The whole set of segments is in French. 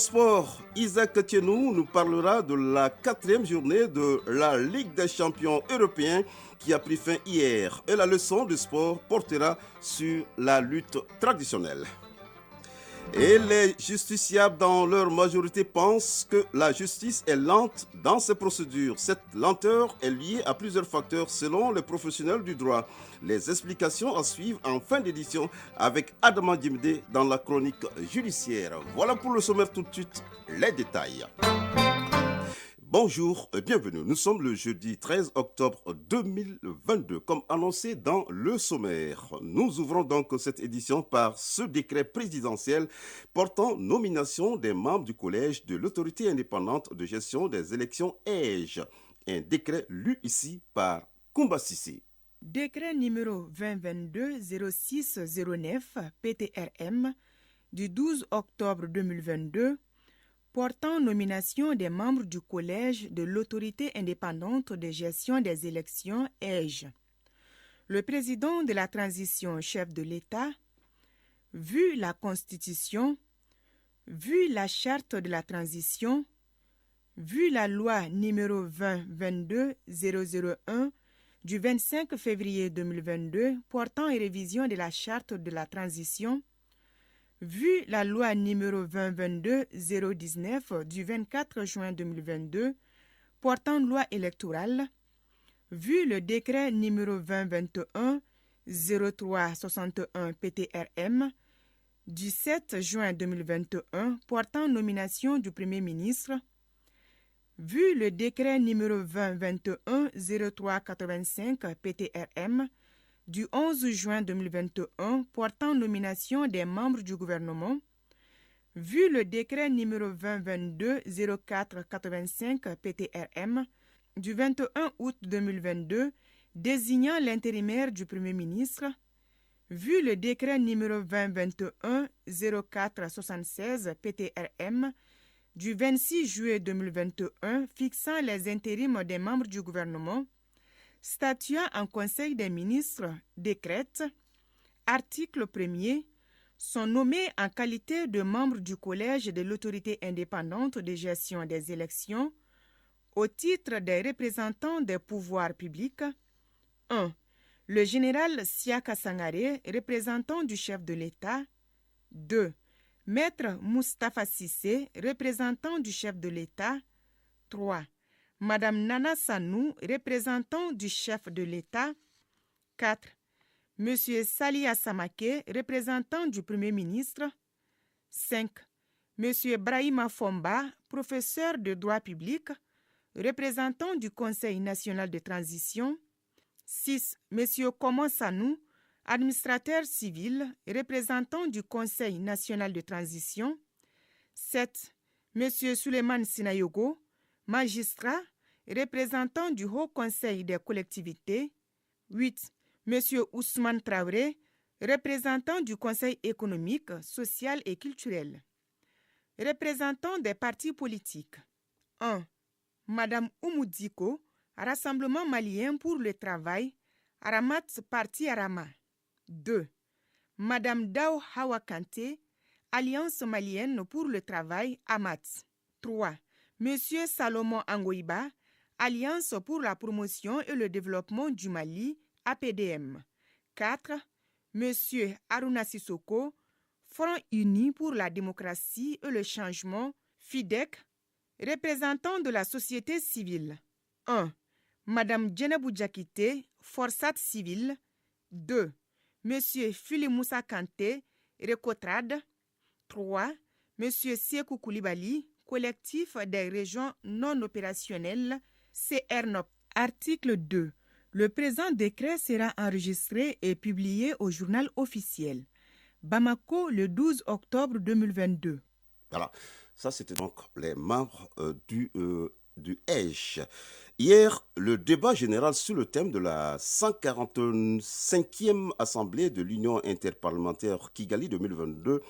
sport, Isaac Tienou nous parlera de la 4e journée de la Ligue des champions européens qui a pris fin hier. Et la leçon de sport portera sur la lutte traditionnelle. Et les justiciables dans leur majorité pensent que la justice est lente dans ses procédures. Cette lenteur est liée à plusieurs facteurs selon les professionnels du droit. Les explications à suivre en fin d'édition avec Adama Djimde dans la chronique judiciaire. Voilà pour le sommaire, tout de suite les détails. Bonjour et bienvenue. Nous sommes le jeudi 13 octobre 2022. Comme annoncé dans le sommaire, nous ouvrons donc cette édition par ce décret présidentiel portant nomination des membres du collège de l'autorité indépendante de gestion des élections EGE. Un décret lu ici par Koumba Sissi. Décret numéro 2022-0609 PTRM du 12 octobre 2022 portant nomination des membres du collège de l'autorité indépendante de gestion des élections EGE. Le président de la transition chef de l'État, vu la Constitution, vu la charte de la transition, vu la loi numéro 2022-001 du 25 février 2022 portant révision de la charte de la transition, vu la loi numéro 2022-019 du 24 juin 2022 portant loi électorale, vu le décret numéro 2021-0361 PTRM du 7 juin 2021 portant nomination du Premier ministre, vu le décret numéro 2021-0385 PTRM du 11 juin 2021 portant nomination des membres du gouvernement, vu le décret numéro 2022-0485 PTRM du 21 août 2022 désignant l'intérimaire du Premier ministre, vu le décret numéro 2021-0476 PTRM du 26 juillet 2021 fixant les intérims des membres du gouvernement, statuant en Conseil des ministres, décrète, article 1er, sont nommés en qualité de membres du collège de l'autorité indépendante de gestion des élections au titre des représentants des pouvoirs publics. 1. Le général Siaka Sangaré, représentant du chef de l'État. 2. Maître Moustapha Cissé, représentant du chef de l'État. 3. Madame Nana Sanou, représentant du chef de l'État. 4. Monsieur Sali Assamake, représentant du Premier ministre. 5. Monsieur Brahima Fomba, professeur de droit public, représentant du Conseil national de transition. 6. Monsieur Koman Sanou, administrateur civil, représentant du Conseil national de transition. 7. Monsieur Suleiman Sinayogo, magistrat, représentant du Haut Conseil des collectivités. 8. Monsieur Ousmane Traoré, représentant du Conseil économique, social et culturel. Représentant des partis politiques. 1. Madame Oumoudiko, Rassemblement malien pour le travail, Aramat Parti Arama. 2. Madame Dao Hawa Kanté, Alliance malienne pour le travail, AMAT. 3. Monsieur Salomon Angoïba, Alliance pour la promotion et le développement du Mali, APDM. 4. Monsieur Aruna Sissoko, Front uni pour la démocratie et le changement, FIDEC, représentant de la société civile. 1. Madame Djenebou Diakité, Forçat civile. 2. Monsieur Fili Moussa Kanté, Recotrade. 3. Monsieur Siekou Koulibaly, Collectif des régions non opérationnelles, CRNOP. Article 2. Le présent décret sera enregistré et publié au journal officiel. Bamako, le 12 octobre 2022. Voilà, ça c'était donc les membres du EGE. Hier, le débat général sur le thème de la 145e Assemblée de l'Union interparlementaire Kigali 2022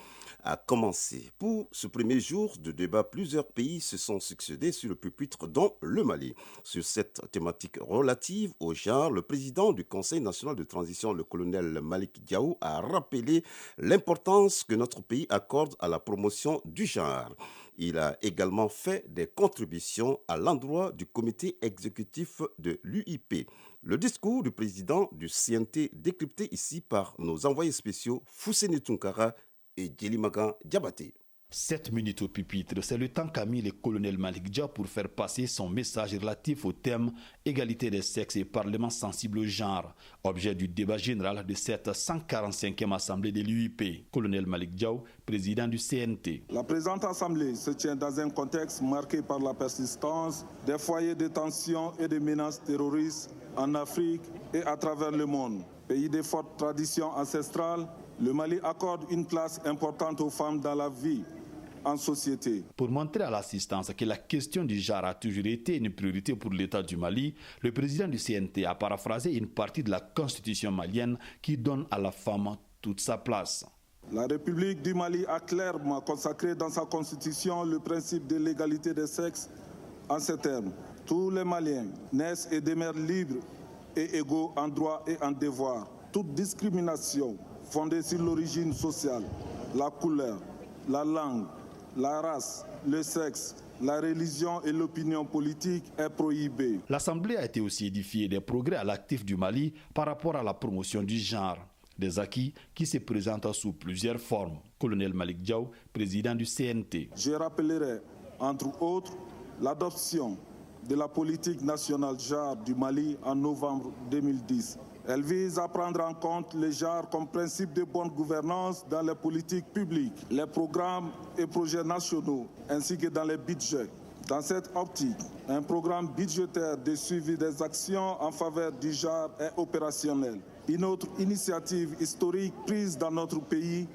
a commencé. Pour ce premier jour de débat, plusieurs pays se sont succédés sur le pupitre, dont le Mali. Sur cette thématique relative au genre, le président du Conseil national de transition, le colonel Malick Diaw, a rappelé l'importance que notre pays accorde à la promotion du genre. Il a également fait des contributions à l'endroit du comité exécutif de l'UIP. Le discours du président du CNT décrypté ici par nos envoyés spéciaux Fousseni Tunkara et Djelimagan Diabaté. 7 minutes au pupitre, c'est le temps qu'a mis le colonel Malick Diaw pour faire passer son message relatif au thème égalité des sexes et parlement sensible au genre, objet du débat général de cette 145e assemblée de l'UIP. Colonel Malick Diaw, président du CNT. La présente assemblée se tient dans un contexte marqué par la persistance des foyers de tension et de menaces terroristes en Afrique et à travers le monde. Pays de fortes traditions ancestrales, le Mali accorde une place importante aux femmes dans la vie en société. Pour montrer à l'assistance que la question du genre a toujours été une priorité pour l'État du Mali, le président du CNT a paraphrasé une partie de la constitution malienne qui donne à la femme toute sa place. La République du Mali a clairement consacré dans sa constitution le principe de l'égalité des sexes en ces termes. Tous les Maliens naissent et demeurent libres et égaux en droit et en devoir. Toute discrimination fondée sur l'origine sociale, la couleur, la langue, la race, le sexe, la religion et l'opinion politique est prohibée. L'Assemblée a été aussi édifiée des progrès à l'actif du Mali par rapport à la promotion du genre. Des acquis qui se présentent sous plusieurs formes. Colonel Malick Diaw, président du CNT. Je rappellerai, entre autres, l'adoption de la politique nationale genre du Mali en novembre 2010. Elle vise à prendre en compte le genre comme principe de bonne gouvernance dans les politiques publiques, les programmes et projets nationaux, ainsi que dans les budgets. Dans cette optique, un programme budgétaire de suivi des actions en faveur du genre est opérationnel. Une autre initiative historique prise dans notre pays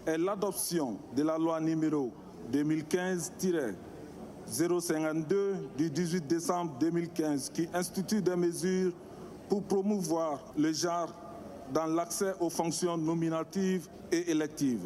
est l'adoption de la loi numéro 2015-052 du 18 décembre 2015 qui institue des mesures pour promouvoir le genre dans l'accès aux fonctions nominatives et électives.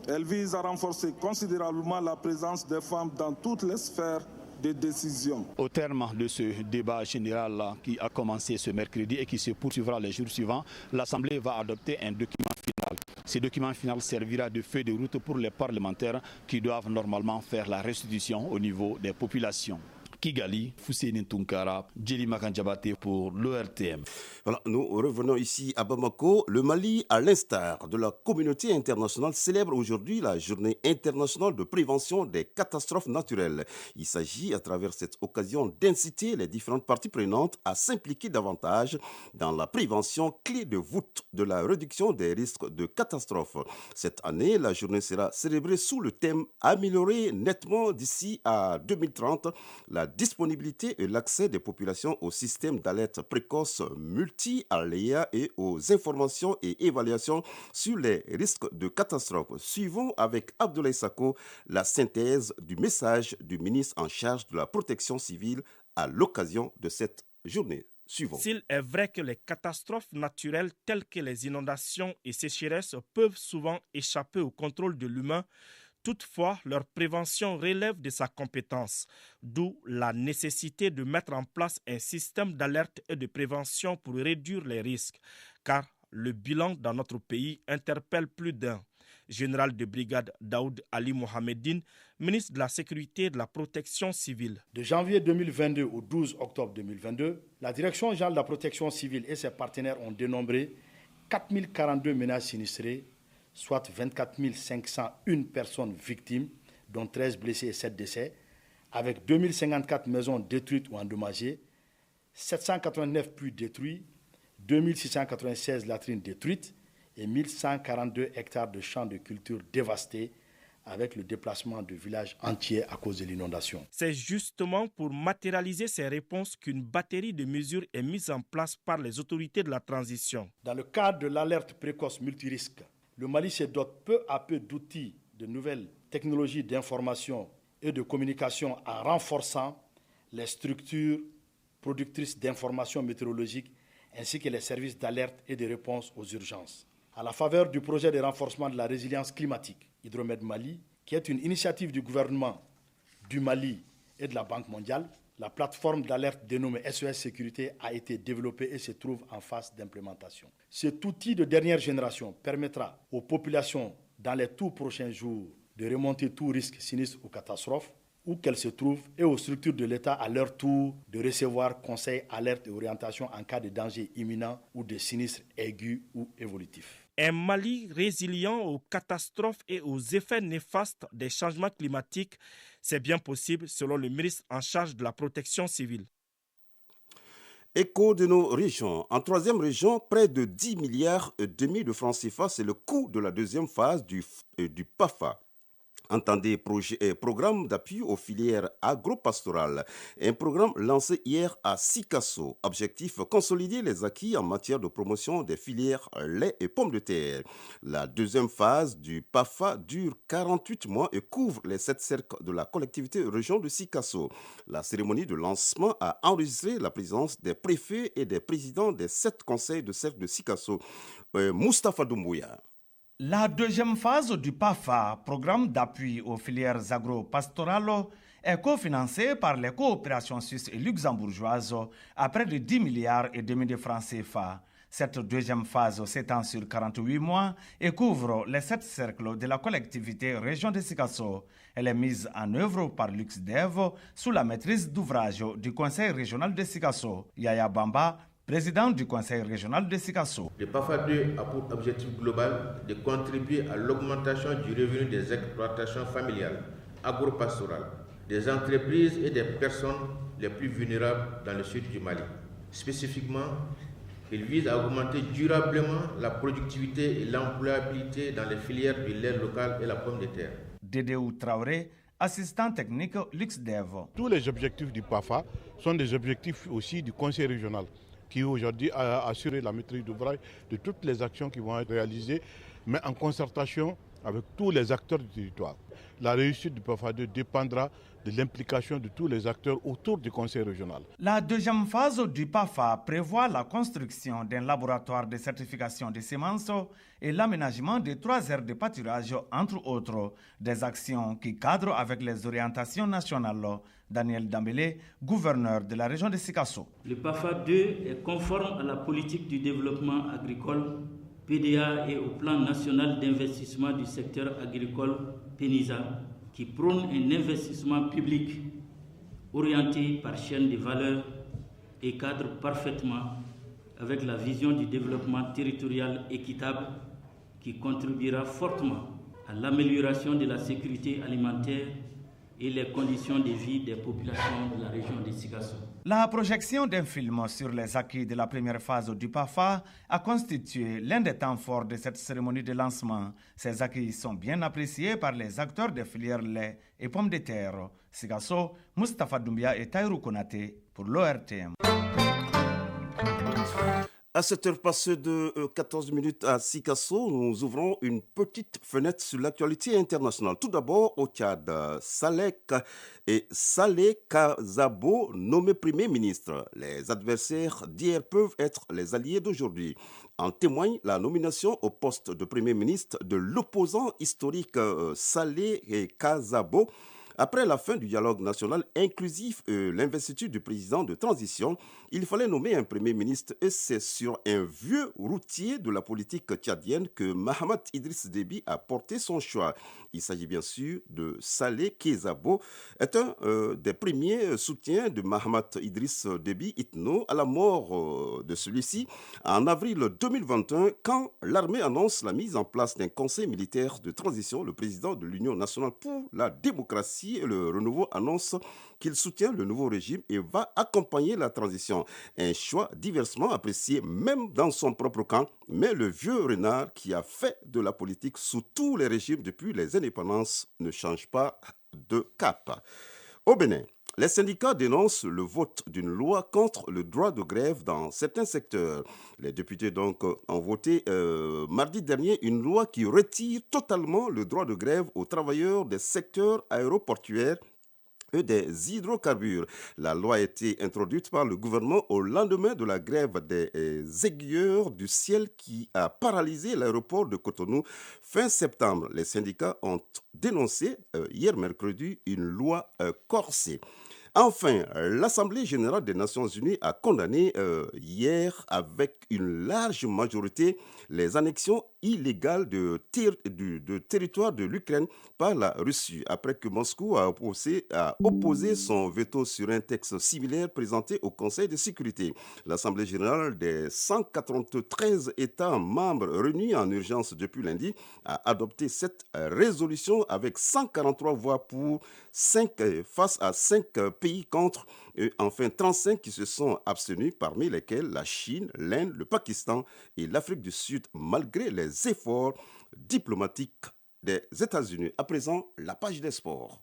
Elle vise à renforcer considérablement la présence des femmes dans toutes les sphères de décision. Au terme de ce débat général qui a commencé ce mercredi et qui se poursuivra les jours suivants, l'Assemblée va adopter un document final. Ce document final servira de feuille de route pour les parlementaires qui doivent normalement faire la restitution au niveau des populations. Kigali, Fousseni Tunkara, Djelimagan Diabaté pour l'ORTM. Voilà, nous revenons ici à Bamako. Le Mali, à l'instar de la communauté internationale, célèbre aujourd'hui la journée internationale de prévention des catastrophes naturelles. Il s'agit à travers cette occasion d'inciter les différentes parties prenantes à s'impliquer davantage dans la prévention, clé de voûte de la réduction des risques de catastrophes. Cette année, la journée sera célébrée sous le thème « Améliorer nettement d'ici à 2030 la disponibilité et l'accès des populations au système d'alerte précoce multi-aléa et aux informations et évaluations sur les risques de catastrophe. Suivons avec Abdoulaye Sako la synthèse du message du ministre en charge de la protection civile à l'occasion de cette journée. Suivons. S'il est vrai que les catastrophes naturelles telles que les inondations et sécheresses peuvent souvent échapper au contrôle de l'humain, toutefois, leur prévention relève de sa compétence, d'où la nécessité de mettre en place un système d'alerte et de prévention pour réduire les risques, car le bilan dans notre pays interpelle plus d'un. Général de brigade Daoud Ali Mohamedine, ministre de la Sécurité et de la Protection civile. De janvier 2022 au 12 octobre 2022, la Direction générale de la Protection civile et ses partenaires ont dénombré 4042 ménages sinistrés, soit 24 501 personnes victimes, dont 13 blessés et 7 décès, avec 2054 maisons détruites ou endommagées, 789 puits détruits, 2696 latrines détruites et 1142 hectares de champs de culture dévastés, avec le déplacement de villages entiers à cause de l'inondation. C'est justement pour matérialiser ces réponses qu'une batterie de mesures est mise en place par les autorités de la transition. Dans le cadre de l'alerte précoce multirisque, le Mali se dote peu à peu d'outils, de nouvelles technologies d'information et de communication en renforçant les structures productrices d'informations météorologiques ainsi que les services d'alerte et de réponse aux urgences. À la faveur du projet de renforcement de la résilience climatique Hydromède Mali, qui est une initiative du gouvernement du Mali et de la Banque mondiale, la plateforme d'alerte dénommée SOS Sécurité a été développée et se trouve en phase d'implémentation. Cet outil de dernière génération permettra aux populations dans les tout prochains jours de remonter tout risque sinistre ou catastrophe, où qu'elles se trouvent, et aux structures de l'État à leur tour de recevoir conseils, alertes et orientations en cas de danger imminent ou de sinistre aigu ou évolutif. Un Mali résilient aux catastrophes et aux effets néfastes des changements climatiques, c'est bien possible selon le ministre en charge de la protection civile. Écho de nos régions. En troisième région, près de 10 milliards et demi de francs CFA, c'est le coût de la deuxième phase du PAFA. Entendez programme d'appui aux filières agro-pastorales. Un programme lancé hier à Sikasso. Objectif, consolider les acquis en matière de promotion des filières lait et pommes de terre. La deuxième phase du PAFA dure 48 mois et couvre les 7 cercles de la collectivité région de Sikasso. La cérémonie de lancement a enregistré la présence des préfets et des présidents des 7 conseils de cercle de Sikasso. Moustapha Doumbouya. La deuxième phase du PAFA, programme d'appui aux filières agro-pastorales, est cofinancée par les coopérations suisses et luxembourgeoises à près de 10 milliards et demi de francs CFA. Cette deuxième phase s'étend sur 48 mois et couvre les 7 cercles de la collectivité région de Sikasso. Elle est mise en œuvre par LuxDev sous la maîtrise d'ouvrage du conseil régional de Sikasso. Yaya Bamba, président du conseil régional de Sikasso. Le PAFA 2 a pour objectif global de contribuer à l'augmentation du revenu des exploitations familiales, agro-pastorales, des entreprises et des personnes les plus vulnérables dans le sud du Mali. Spécifiquement, il vise à augmenter durablement la productivité et l'employabilité dans les filières du lait local et la pomme de terre. Dédéou Traoré, assistant technique LuxDev. Tous les objectifs du PAFA sont des objectifs aussi du conseil régional, qui aujourd'hui a assuré la maîtrise d'ouvrage de toutes les actions qui vont être réalisées, mais en concertation avec tous les acteurs du territoire. La réussite du PAFA 2 dépendra de l'implication de tous les acteurs autour du conseil régional. La deuxième phase du PAFA prévoit la construction d'un laboratoire de certification des semences et l'aménagement de 3 aires de pâturage, entre autres, des actions qui cadrent avec les orientations nationales. Daniel Dambélé, gouverneur de la région de Sikasso. Le PAFA 2 est conforme à la politique du développement agricole, PDA, et au plan national d'investissement du secteur agricole, PENISA, qui prône un investissement public orienté par chaîne de valeur et cadre parfaitement avec la vision du développement territorial équitable qui contribuera fortement à l'amélioration de la sécurité alimentaire et les conditions de vie des populations de la région de Sikasso. La projection d'un film sur les acquis de la première phase du PAFA a constitué l'un des temps forts de cette cérémonie de lancement. Ces acquis sont bien appréciés par les acteurs des filières lait et pommes de terre. Sikasso, Moustapha Doumbia et Taïrou Konaté pour l'ORTM. À 7 heures passées de 14 minutes à Sikasso, nous ouvrons une petite fenêtre sur l'actualité internationale. Tout d'abord, au Tchad, Saleh Kazabo, nommé Premier ministre. Les adversaires d'hier peuvent être les alliés d'aujourd'hui. En témoigne la nomination au poste de Premier ministre de l'opposant historique Saleh Kazabo. Après la fin du dialogue national inclusif et l'investiture du président de transition, il fallait nommer un premier ministre et c'est sur un vieux routier de la politique tchadienne que Mahamat Idriss Déby a porté son choix. Il s'agit bien sûr de Saleh Kazabo, est un des premiers soutiens de Mahamat Idriss Déby Itno à la mort de celui-ci en avril 2021 quand l'armée annonce la mise en place d'un conseil militaire de transition. Le président de l'Union nationale pour la démocratie et le renouveau annonce qu'il soutient le nouveau régime et va accompagner la transition. Un choix diversement apprécié même dans son propre camp, mais le vieux renard qui a fait de la politique sous tous les régimes depuis les indépendances ne change pas de cap. Au Bénin, les syndicats dénoncent le vote d'une loi contre le droit de grève dans certains secteurs. Les députés donc ont voté mardi dernier une loi qui retire totalement le droit de grève aux travailleurs des secteurs aéroportuaires et des hydrocarbures. La loi a été introduite par le gouvernement au lendemain de la grève des aiguilleurs du ciel qui a paralysé l'aéroport de Cotonou fin septembre. Les syndicats ont dénoncé hier mercredi une loi corsée. Enfin, l'Assemblée générale des Nations unies a condamné hier avec une large majorité les annexions illégales de territoire de l'Ukraine par la Russie, après que Moscou a opposé son veto sur un texte similaire présenté au Conseil de sécurité. L'Assemblée générale des 193 États membres réunis en urgence depuis lundi a adopté cette résolution avec 143 voix pour 5 face à 5 pays contre, et enfin 35 qui se sont abstenus, parmi lesquels la Chine, l'Inde, le Pakistan et l'Afrique du Sud, malgré les efforts diplomatiques des États-Unis. À présent, la page des sports.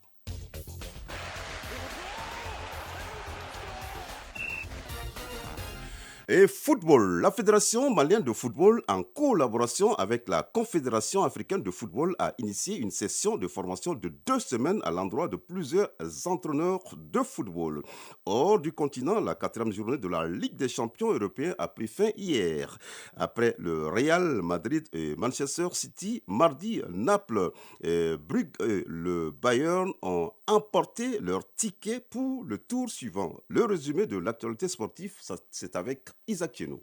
Et football, la Fédération malienne de football, en collaboration avec la Confédération africaine de football, a initié une session de formation de 2 semaines à l'endroit de plusieurs entraîneurs de football. Hors du continent, la 4e journée de la Ligue des champions européens a pris fin hier. Après le Real Madrid et Manchester City, mardi, Naples, Brugge et le Bayern ont emporté leur ticket pour le tour suivant. Le résumé de l'actualité sportive, c'est avec Isaac Chenou.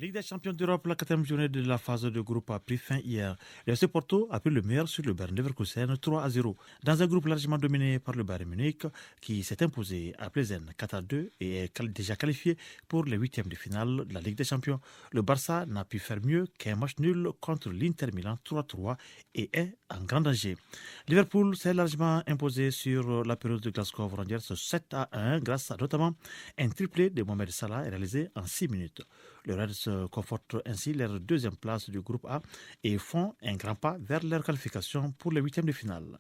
Ligue des champions d'Europe, la 4e journée de la phase de groupe a pris fin hier. Le FC Porto a pris le meilleur sur le Bayern Leverkusen 3-0. Dans un groupe largement dominé par le Bayern Munich qui s'est imposé à Plzen 4-2 et est déjà qualifié pour les 8e de finale de la Ligue des champions. Le Barça n'a pu faire mieux qu'un match nul contre l'Inter Milan 3-3 et est en grand danger. Liverpool s'est largement imposé sur la période de Glasgow Rangers 7-1 grâce à notamment un triplé de Mohamed Salah réalisé en 6 minutes. Le Reds confortent ainsi leur 2e place du groupe A et font un grand pas vers leur qualification pour les 8e de finale.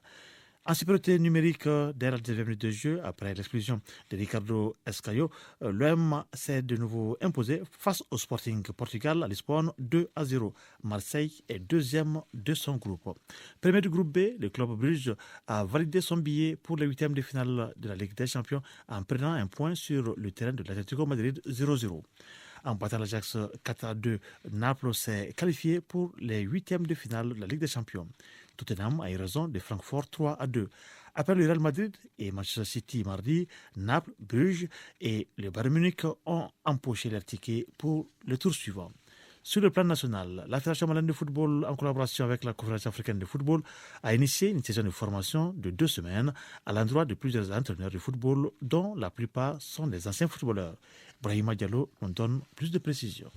En supériorité numérique dès la 10e minute de jeu, après l'expulsion de Ricardo Escaio, l'OM s'est de nouveau imposé face au Sporting Portugal à Lisbonne 2-0. Marseille est 2e de son groupe. Premier du groupe B, le club Bruges a validé son billet pour les 8e de finale de la Ligue des Champions en prenant un point sur le terrain de l'Atlético Madrid 0-0. En battant l'Ajax 4-2, Naples s'est qualifié pour les 8e de finale de la Ligue des Champions. Tottenham a eu raison de Francfort 3-2. Après le Real Madrid et Manchester City mardi, Naples, Bruges et le Bayern Munich ont empoché leurs tickets pour le tour suivant. Sur le plan national, la Fédération malienne de football, en collaboration avec la Confédération africaine de football, a initié une session de formation de 2 semaines à l'endroit de plusieurs entraîneurs de football, dont la plupart sont des anciens footballeurs. Brahima Diallo nous donne plus de précisions.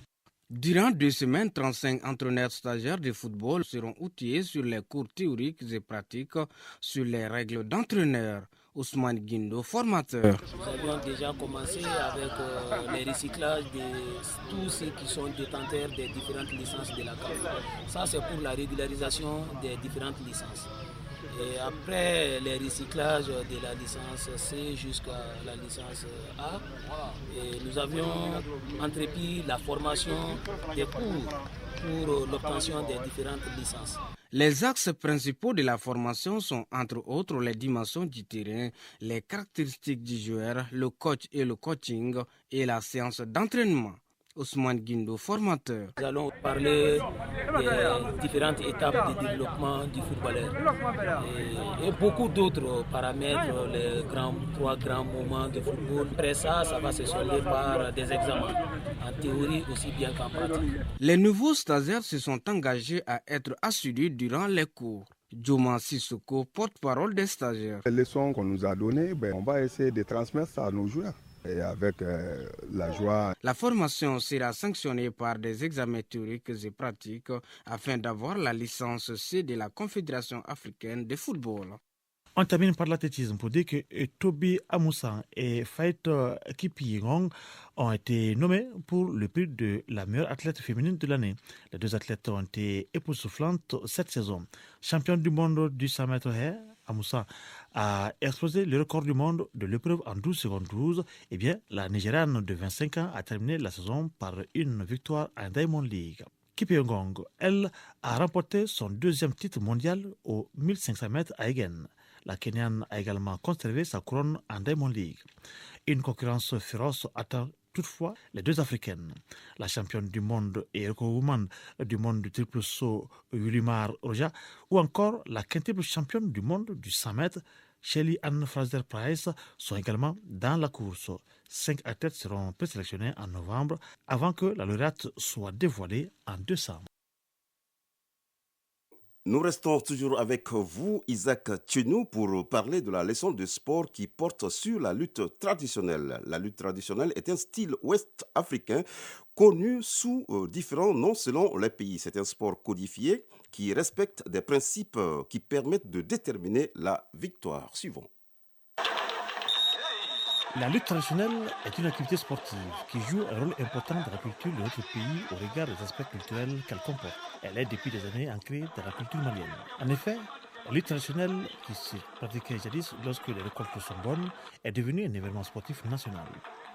Durant 2 semaines, 35 entraîneurs stagiaires de football seront outillés sur les cours théoriques et pratiques sur les règles d'entraîneur. Ousmane Guindo, formateur. Nous avions déjà commencé avec les recyclages de tous ceux qui sont détenteurs des différentes licences de la CAF. Ça, c'est pour la régularisation des différentes licences. Et après les recyclages de la licence C jusqu'à la licence A, et nous avions entrepris la formation des cours pour l'obtention des différentes licences. Les axes principaux de la formation sont entre autres les dimensions du terrain, les caractéristiques du joueur, le coach et le coaching et la séance d'entraînement. Ousmane Guindo, formateur. Nous allons parler des différentes étapes de développement du footballeur et beaucoup d'autres paramètres, les 3 grands moments de football. Après ça, ça va se solder par des examens, en théorie aussi bien qu'en pratique. Les nouveaux stagiaires se sont engagés à être assidus durant les cours. Djouma Sissoko, porte-parole des stagiaires. Les leçons qu'on nous a données, on va essayer de transmettre ça à nos joueurs. Et avec la joie. La formation sera sanctionnée par des examens théoriques et pratiques afin d'avoir la licence C de la Confédération africaine de football. On termine par l'athlétisme pour dire que Toby Amoussa et Faith Kipyegon ont été nommés pour le prix de la meilleure athlète féminine de l'année. Les 2 athlètes ont été époustouflantes cette saison. Championne du monde du 100 mètres haies, Amoussa a explosé le record du monde de l'épreuve en 12 secondes 12. Eh bien, la Nigériane de 25 ans a terminé la saison par une victoire en Diamond League. Kipyegon, elle, a remporté son 2e titre mondial aux 1500 mètres à Egen. La Kenyane a également conservé sa couronne en Diamond League. Une concurrence féroce attend toutefois les deux Africaines. La championne du monde et woman du monde du triple saut Yulimar Roja ou encore la quintuple championne du monde du 100 mètres Shelly Ann Fraser-Price sont également dans la course. 5 athlètes seront présélectionnés en novembre avant que la lauréate soit dévoilée en décembre. Nous restons toujours avec vous, Isaac Tchenou, pour parler de la leçon de sport qui porte sur la lutte traditionnelle. La lutte traditionnelle est un style ouest-africain connu sous différents noms selon les pays. C'est un sport codifié qui respecte des principes qui permettent de déterminer la victoire. Suivons. La lutte traditionnelle est une activité sportive qui joue un rôle important dans la culture de notre pays au regard des aspects culturels qu'elle comporte. Elle est depuis des années ancrée dans la culture malienne. En effet, la lutte traditionnelle, qui se pratiquait jadis lorsque les récoltes sont bonnes, est devenue un événement sportif national.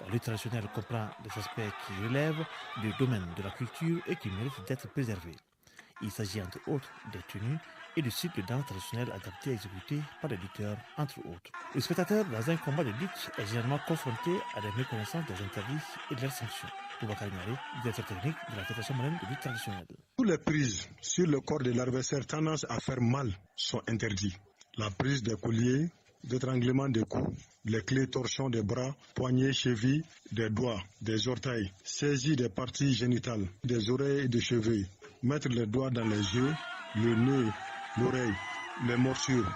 La lutte traditionnelle comprend des aspects qui relèvent du domaine de la culture et qui méritent d'être préservés. Il s'agit entre autres des tenues et du style de danse traditionnel adapté et exécuté par les lutteurs, entre autres. Le spectateur dans un combat de lutte est généralement confronté à des méconnaissances des interdits et de leurs sanctions. Boubacar Niaré, directeur technique de la Fédération malienne de lutte traditionnelle. Toutes les prises sur le corps de l'adversaire tendance à faire mal sont interdites. La prise des colliers, d'étranglement des coups, les clés torsions des bras, poignets, chevilles, des doigts, des orteils, saisie des parties génitales, des oreilles et des cheveux, mettre les doigts dans les yeux, le nez, l'oreille, les morsures,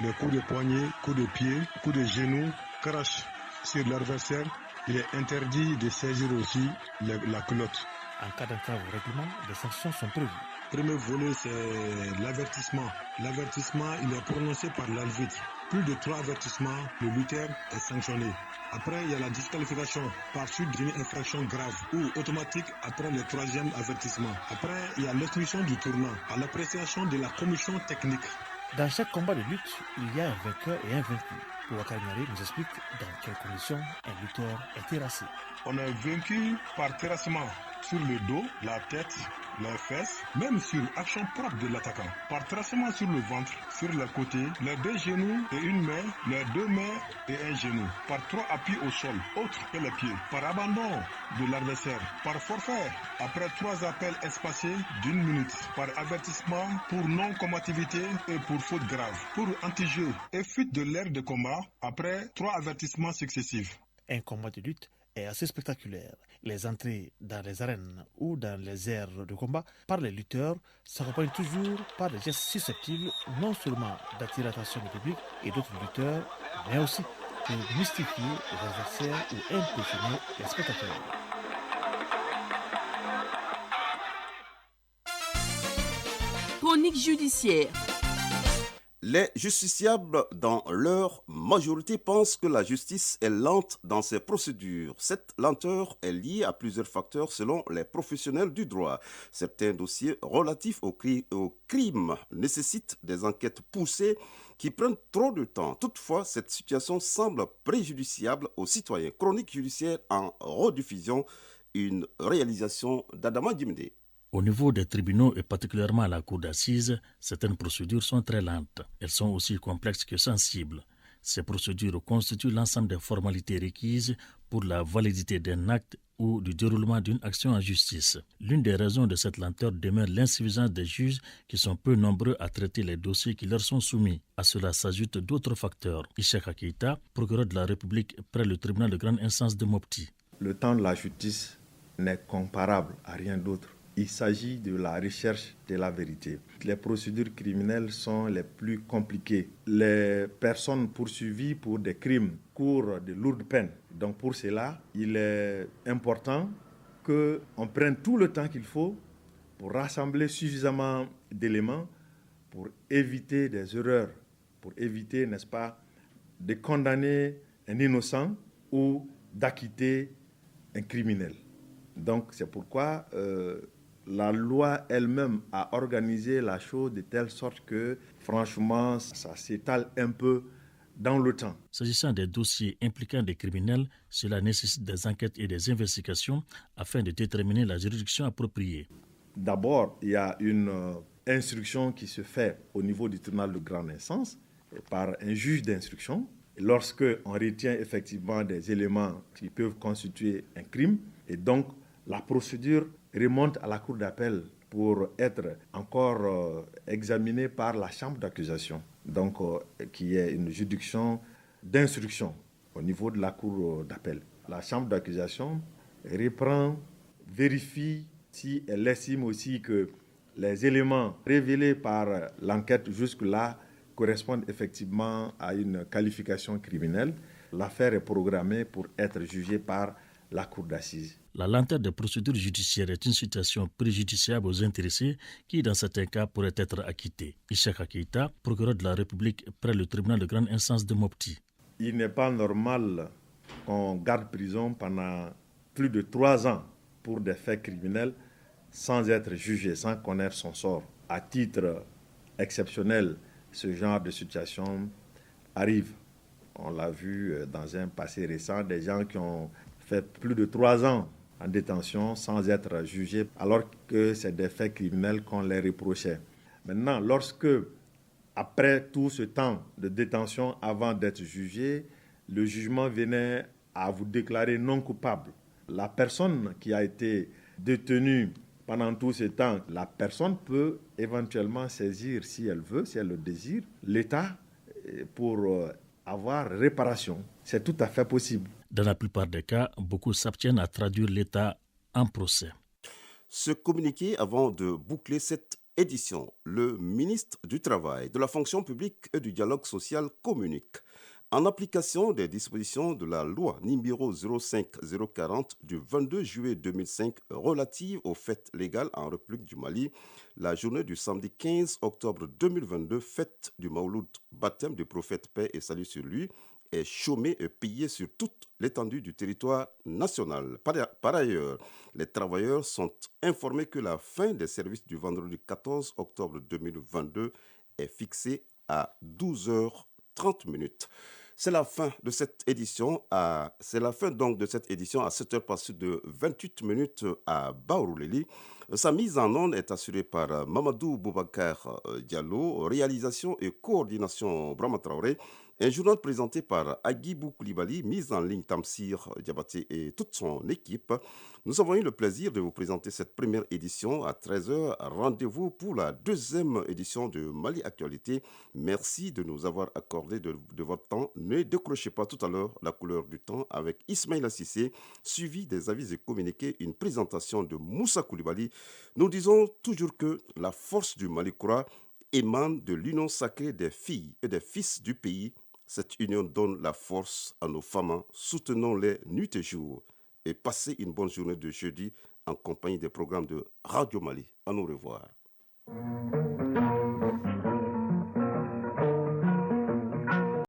les coups de poignet, coups de pied, coups de genoux, crash sur l'adversaire. Il est interdit de saisir aussi la culotte. En cas d'entrave au règlement, des sanctions sont prévues. Le premier volet, c'est l'avertissement. L'avertissement, il est prononcé par l'arbitre. Plus de 3 avertissements, le lutteur est sanctionné. Après, il y a la disqualification par suite d'une infraction grave ou automatique après le 3e avertissement. Après, il y a l'expulsion du tournant à l'appréciation de la commission technique. Dans chaque combat de lutte, il y a un vainqueur et un vaincu. Boubacar Niaré nous explique dans quelles conditions un lutteur est terrassé. On est vaincu par terrassement sur le dos, la tête, les fesses, même sur action propre de l'attaquant. Par terrassement sur le ventre, sur les côtés, les 2 genoux et une main, les 2 mains et un genou. Par 3 appuis au sol, autres que les pieds. Par abandon de l'adversaire. Par forfait, après 3 appels espacés d'1 minute. Par avertissement pour non-combativité et pour faute grave. Pour anti-jeu et fuite de l'air de combat après 3 avertissements successifs. Un combat de lutte est assez spectaculaire. Les entrées dans les arènes ou dans les aires de combat par les lutteurs s'accompagnent toujours par des gestes susceptibles non seulement d'attirer l'attention du public et d'autres lutteurs, mais aussi de mystifier les adversaires ou impressionner les spectateurs. Chronique judiciaire. Les justiciables, dans leur majorité, pensent que la justice est lente dans ses procédures. Cette lenteur est liée à plusieurs facteurs selon les professionnels du droit. Certains dossiers relatifs au crime nécessitent des enquêtes poussées qui prennent trop de temps. Toutefois, cette situation semble préjudiciable aux citoyens. Chronique judiciaire en rediffusion, une réalisation d'Adama Djimde. Au niveau des tribunaux et particulièrement à la cour d'assises, certaines procédures sont très lentes. Elles sont aussi complexes que sensibles. Ces procédures constituent l'ensemble des formalités requises pour la validité d'un acte ou du déroulement d'une action en justice. L'une des raisons de cette lenteur demeure l'insuffisance des juges qui sont peu nombreux à traiter les dossiers qui leur sont soumis. À cela s'ajoutent d'autres facteurs. Ishaka Keita, procureur de la République près le tribunal de grande instance de Mopti. Le temps de la justice n'est comparable à rien d'autre. Il s'agit de la recherche de la vérité. Les procédures criminelles sont les plus compliquées. Les personnes poursuivies pour des crimes courent de lourdes peines. Donc pour cela, il est important qu'on prenne tout le temps qu'il faut pour rassembler suffisamment d'éléments pour éviter des erreurs, pour éviter, n'est-ce pas, de condamner un innocent ou d'acquitter un criminel. Donc c'est pourquoi la loi elle-même a organisé la chose de telle sorte que, franchement, ça s'étale un peu dans le temps. S'agissant des dossiers impliquant des criminels, cela nécessite des enquêtes et des investigations afin de déterminer la juridiction appropriée. D'abord, il y a une instruction qui se fait au niveau du tribunal de grande instance par un juge d'instruction. Lorsque on retient effectivement des éléments qui peuvent constituer un crime, et donc la procédure remonte à la cour d'appel pour être encore examinée par la chambre d'accusation, donc qui est une juridiction d'instruction au niveau de la cour d'appel. La chambre d'accusation reprend, vérifie si elle estime aussi que les éléments révélés par l'enquête jusque-là correspondent effectivement à une qualification criminelle. L'affaire est programmée pour être jugée par la cour d'assises. La lenteur des procédures judiciaires est une situation préjudiciable aux intéressés qui, dans certains cas, pourraient être acquittés. Ishaka Keita, procureur de la République près le tribunal de grande instance de Mopti. Il n'est pas normal qu'on garde prison pendant plus de 3 ans pour des faits criminels sans être jugé, sans connaître son sort. À titre exceptionnel, ce genre de situation arrive. On l'a vu dans un passé récent, des gens qui ont fait plus de 3 ans en détention sans être jugés, alors que c'est des faits criminels qu'on les reprochait. Maintenant, lorsque, après tout ce temps de détention avant d'être jugé, le jugement venait à vous déclarer non coupable, la personne qui a été détenue pendant tout ce temps, la personne peut éventuellement saisir, si elle veut, si elle le désire, l'État pour avoir réparation. C'est tout à fait possible. Dans la plupart des cas, beaucoup s'abstiennent à traduire l'État en procès. Ce communiqué avant de boucler cette édition, le ministre du Travail, de la fonction publique et du dialogue social communique. En application des dispositions de la loi numéro 05040 du 22 juillet 2005 relative aux fêtes légales en République du Mali, la journée du samedi 15 octobre 2022, fête du Mawlud, baptême du prophète paix et salut sur lui, est chômée et payée sur toute l'étendue du territoire national. Par ailleurs, les travailleurs sont informés que la fin des services du vendredi 14 octobre 2022 est fixée à 12h30. C'est la fin de cette édition à 7h passées de 28 minutes à Baourouleli. Sa mise en onde est assurée par Mamadou Boubacar Diallo, réalisation et coordination Brahma Traoré. Un journal présenté par Agibou Koulibaly, mise en ligne Tamsir Diabaté et toute son équipe. Nous avons eu le plaisir de vous présenter cette première édition à 13h. Rendez-vous pour la deuxième édition de Mali Actualité. Merci de nous avoir accordé de votre temps. Ne décrochez pas tout à l'heure la couleur du temps avec Ismaïla Sissé, suivi des avis et communiqués, une présentation de Moussa Koulibaly. Nous disons toujours que la force du Mali Koura émane de l'union sacrée des filles et des fils du pays. Cette union donne la force à nos femmes. Soutenons-les nuit et jour. Et passez une bonne journée de jeudi en compagnie des programmes de Radio Mali. À nous revoir.